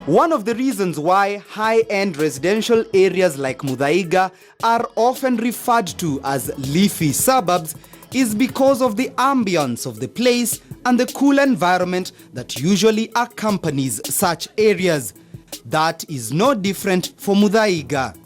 One of the reasons why high-end residential areas like Muthaiga are often referred to as leafy suburbs is because of the ambience of the place and the cool environment that usually accompanies such areas. That is no different for Muthaiga.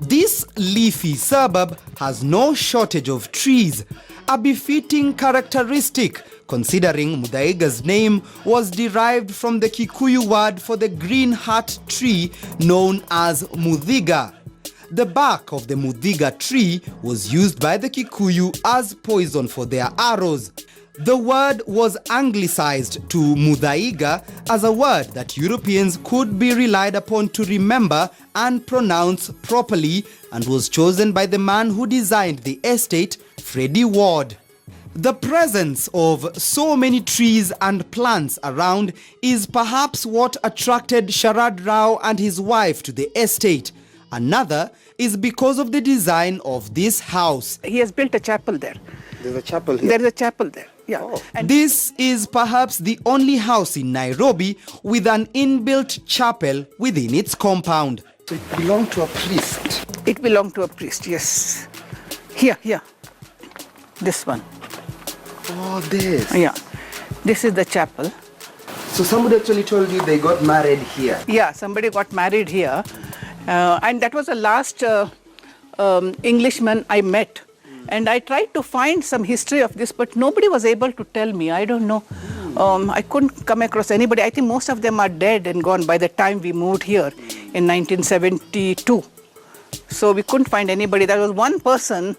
This leafy suburb has no shortage of trees, a befitting characteristic considering Muthaiga's name was derived from the Kikuyu word for the green heart tree known as Muthaiga. The bark of the Muthaiga tree was used by the Kikuyu as poison for their arrows. The word was anglicized to Muthaiga as a word that Europeans could be relied upon to remember and pronounce properly, and was chosen by the man who designed the estate, Freddie Ward. The presence of so many trees and plants around is perhaps what attracted Sharad Rao and his wife to the estate. Another is because of the design of this house. He has built a chapel there. There's a chapel here? There's a chapel there, yeah. Oh. And this is perhaps the only house in Nairobi with an inbuilt chapel within its compound. So it belonged to a priest? It belonged to a priest, yes. Here. This one. Oh, this? Yeah. This is the chapel. So somebody actually told you they got married here? Yeah, somebody got married here. And that was the last Englishman I met. And I tried to find some history of this, but nobody was able to tell me. I don't know. I couldn't come across anybody. I think most of them are dead and gone by the time we moved here in 1972. So we couldn't find anybody. There was one person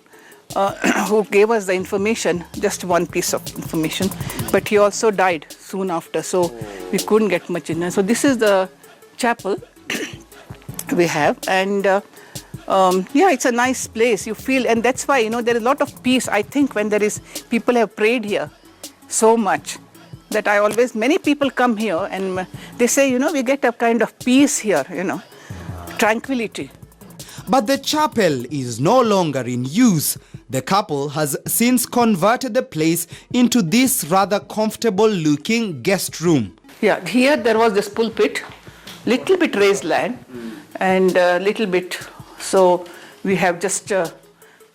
who gave us the information, just one piece of information, but he also died soon after, so we couldn't get much in there. So this is the chapel we have, and yeah, it's a nice place, you feel, and that's why, there is a lot of peace, I think, when people have prayed here so much, that many people come here and they say, we get a kind of peace here, tranquility. But the chapel is no longer in use. The couple has since converted the place into this rather comfortable looking guest room. Yeah, here there was this pulpit, little bit raised land and little bit, so we have just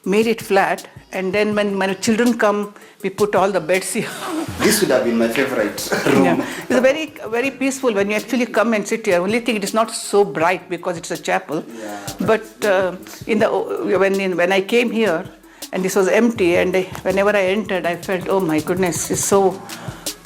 made it flat, and then when children come, we put all the beds here. This would have been my favorite room. Yeah. It's very, very peaceful when you actually come and sit here. Only thing, it is not so bright because it's a chapel. Yeah. But when I came here and this was empty, and whenever I entered, I felt, oh my goodness, it's so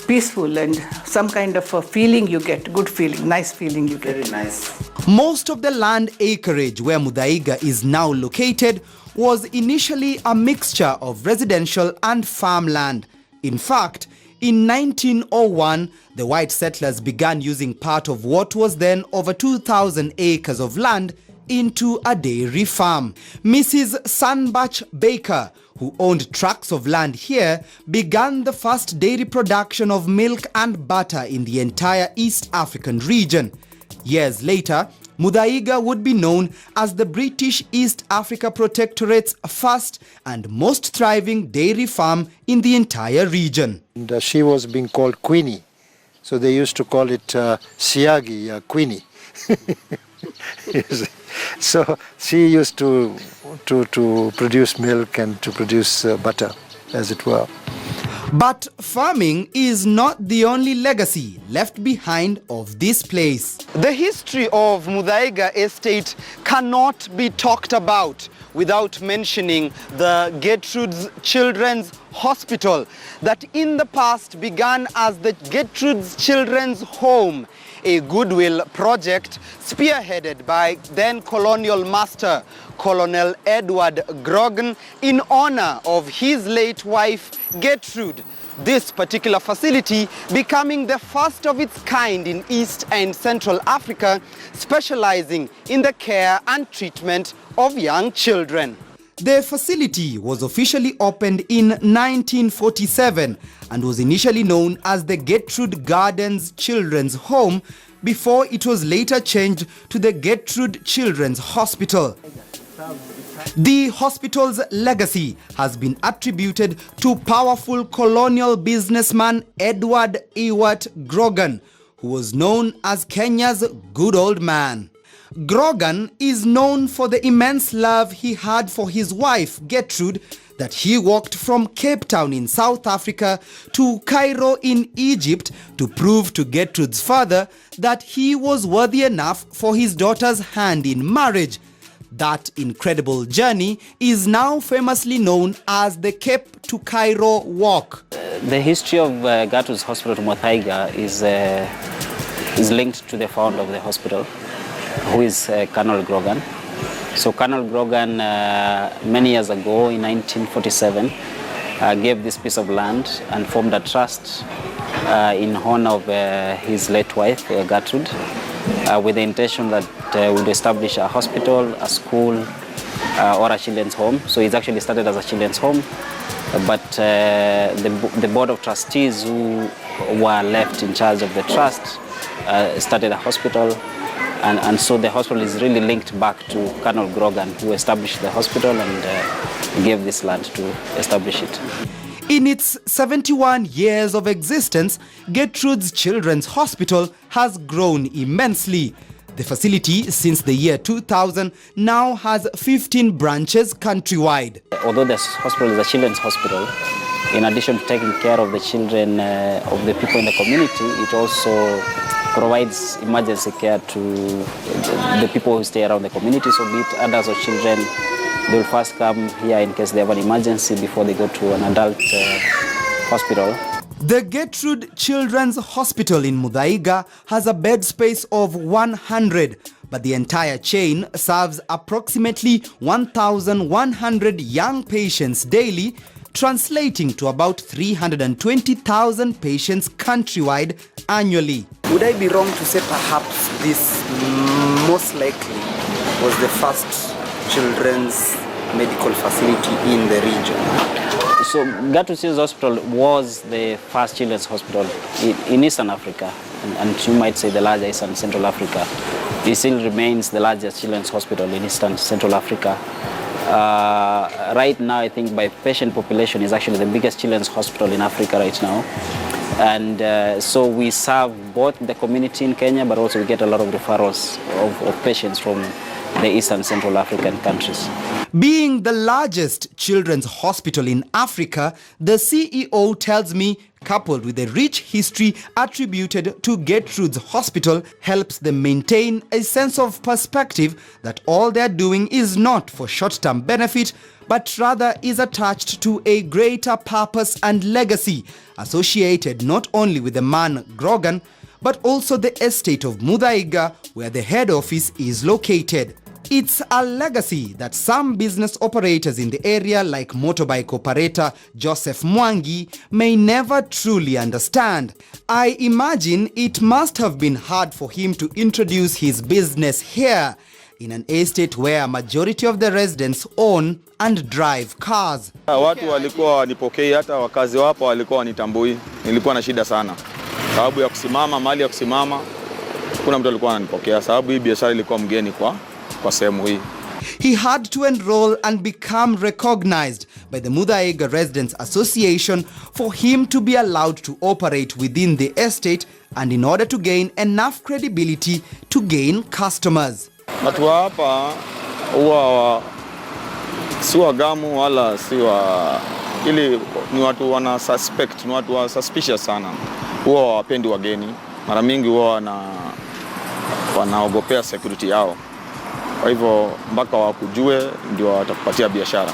peaceful, and some kind of a feeling you get, good feeling, nice feeling you get. Very nice. Most of the land acreage where Muthaiga is now located was initially a mixture of residential and farmland. In fact, in 1901, the white settlers began using part of what was then over 2,000 acres of land into a dairy farm. Mrs. Sunbach Baker, who owned tracts of land here, began the first dairy production of milk and butter in the entire East African region. Years later, Muthaiga would be known as the British East Africa Protectorate's first and most thriving dairy farm in the entire region. And, she was being called Queenie, so they used to call it Siagi, Queenie. So she used to produce milk and to produce butter, as it were. But farming is not the only legacy left behind of this place. The history of Muthaiga Estate cannot be talked about without mentioning the Gertrude's Children's Hospital that in the past began as the Gertrude's Children's Home, a goodwill project spearheaded by then colonial master Colonel Edward Grogan in honor of his late wife Gertrude. This particular facility becoming the first of its kind in East and Central Africa, specializing in the care and treatment of young children. The facility was officially opened in 1947 and was initially known as the Gertrude Gardens Children's Home before it was later changed to the Gertrude Children's Hospital. The hospital's legacy has been attributed to powerful colonial businessman Edward Ewart Grogan, who was known as Kenya's good old man. Grogan is known for the immense love he had for his wife, Gertrude, that he walked from Cape Town in South Africa to Cairo in Egypt to prove to Gertrude's father that he was worthy enough for his daughter's hand in marriage. That incredible journey is now famously known as the Cape to Cairo Walk. The history of Gertrude's Hospital to Muthaiga is linked to the founder of the hospital, who is Colonel Grogan. So Colonel Grogan, many years ago in 1947, gave this piece of land and formed a trust in honor of his late wife, Gertrude, with the intention that would establish a hospital, a school, or a children's home. So it's actually started as a children's home, but the board of trustees who were left in charge of the trust started a hospital, and so the hospital is really linked back to Colonel Grogan, who established the hospital and gave this land to establish it. In its 71 years of existence, Gertrude's Children's Hospital has grown immensely. The facility, since the year 2000, now has 15 branches countrywide. Although the hospital is a children's hospital, in addition to taking care of the children of the people in the community, it also provides emergency care to the people who stay around the community. So be it adults or children, they will first come here in case they have an emergency before they go to an adult hospital. The Gertrude Children's Hospital in Muthaiga has a bed space of 100, but the entire chain serves approximately 1,100 young patients daily, translating to about 320,000 patients countrywide annually. Would I be wrong to say perhaps this most likely was the first children's medical facility in the region? So Gertrude Children's Hospital was the first children's hospital in Eastern Africa, and you might say the largest in Central Africa. It still remains the largest children's hospital in Eastern Central Africa. Right now, I think by patient population is actually the biggest children's hospital in Africa right now. And so we serve both the community in Kenya, but also we get a lot of referrals of patients from the Eastern Central African countries. Being the largest children's hospital in Africa, the CEO tells me, coupled with the rich history attributed to Gertrude's Hospital, helps them maintain a sense of perspective that all they're doing is not for short-term benefit, but rather is attached to a greater purpose and legacy associated not only with the man Grogan, but also the estate of Muthaiga, where the head office is located. It's a legacy that some business operators in the area, like motorbike operator Joseph Mwangi, may never truly understand. I imagine it must have been hard for him to introduce his business here, in an estate where a majority of the residents own and drive cars. Watu walikuwa wanipokei, hata wakazi wapo walikuwa wanitambui. Nilikuwa na shida sana. Sababu ya kusimama, mali ya kusimama, kuna mtu alikuwa ananipokea. Sababu hii biashara ilikuwa mgeni kwa sehemu hii. He had to enroll and become recognized by the Muthaiga Residents Association for him to be allowed to operate within the estate, and in order to gain enough credibility to gain customers. Watu hapa huwa si wagamu wala si wa, ili ni watu wana suspect, ni watu wa suspicious sana. Huwa wapendi wageni. Mara mingi huwa wanaogopea security yao. Kwa hivyo mpaka wakujue ndio watakupatia biashara.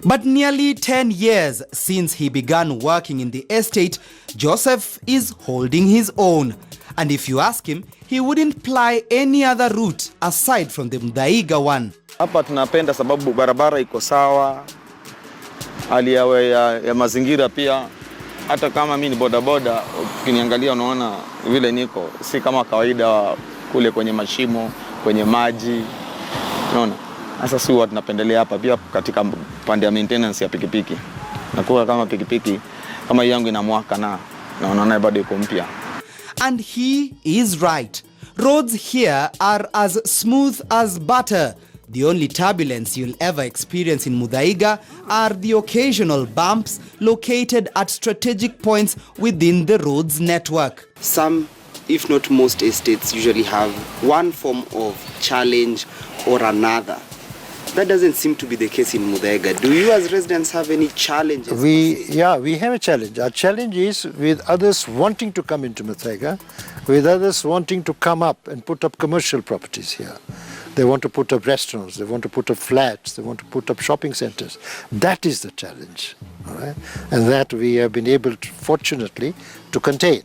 But nearly 10 years since he began working in the estate, Joseph is holding his own. And if you ask him, he wouldn't ply any other route aside from the Muthaiga one. Hapa tunapenda sababu barabara iko sawa, hali ya mazingira pia. Hata kama mimi ni bodaboda, ukiniangalia unaona vile niko, si kama kawaida kule kwenye mashimo, kwenye maji. Unaona? Sasa si watu tunapendelea hapa pia katika pande ya maintenance ya pikipiki. Nakuwa kama pikipiki kama yangu ina mwaka na unaona bado iko mpya. And he is right. Roads here are as smooth as butter. The only turbulence you'll ever experience in Muthaiga are the occasional bumps located at strategic points within the road's network. Some, if not most estates, usually have one form of challenge or another. That doesn't seem to be the case in Muthaiga. Do you as residents have any challenges? We have a challenge. Our challenge is with others wanting to come into Muthaiga, with others wanting to come up and put up commercial properties here. They want to put up restaurants, they want to put up flats, they want to put up shopping centers. That is the challenge, all right? And that we have been able, to, fortunately, to contain.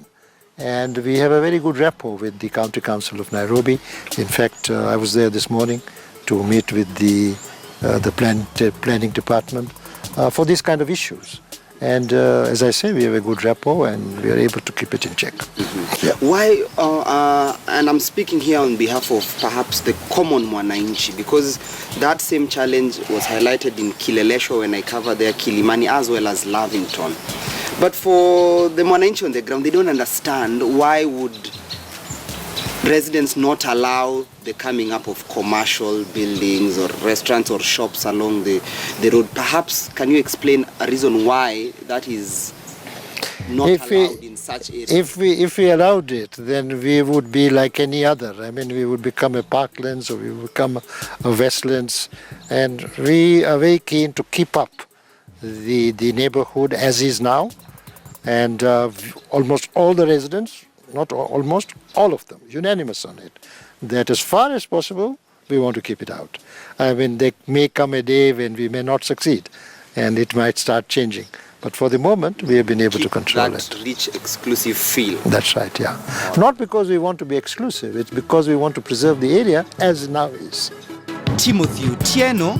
And we have a very good rapport with the County Council of Nairobi. In fact, I was there this morning to meet with the planning department for these kind of issues. And as I say, we have a good rapport and we are able to keep it in check. Mm-hmm. Yeah. Why, and I'm speaking here on behalf of perhaps the common Mwananchi, because that same challenge was highlighted in Kileleshwa when I covered there, Kilimani, as well as Lavington. But for the Mwananchi on the ground, they don't understand why would residents not allow the coming up of commercial buildings or restaurants or shops along the road. Perhaps can you explain a reason why that is not allowed in such areas? If we allowed it, then we would be like any other. I mean, we would become a parklands or we would become a westlands, and we are very keen to keep up the neighborhood as is now, and almost all the residents, not almost, all of them, unanimous on it, that as far as possible, we want to keep it out. I mean, there may come a day when we may not succeed, and it might start changing. But for the moment, we have been able to control that it. rich, exclusive feel. That's right, yeah. Not because we want to be exclusive, it's because we want to preserve the area as now is. Timothy Utieno,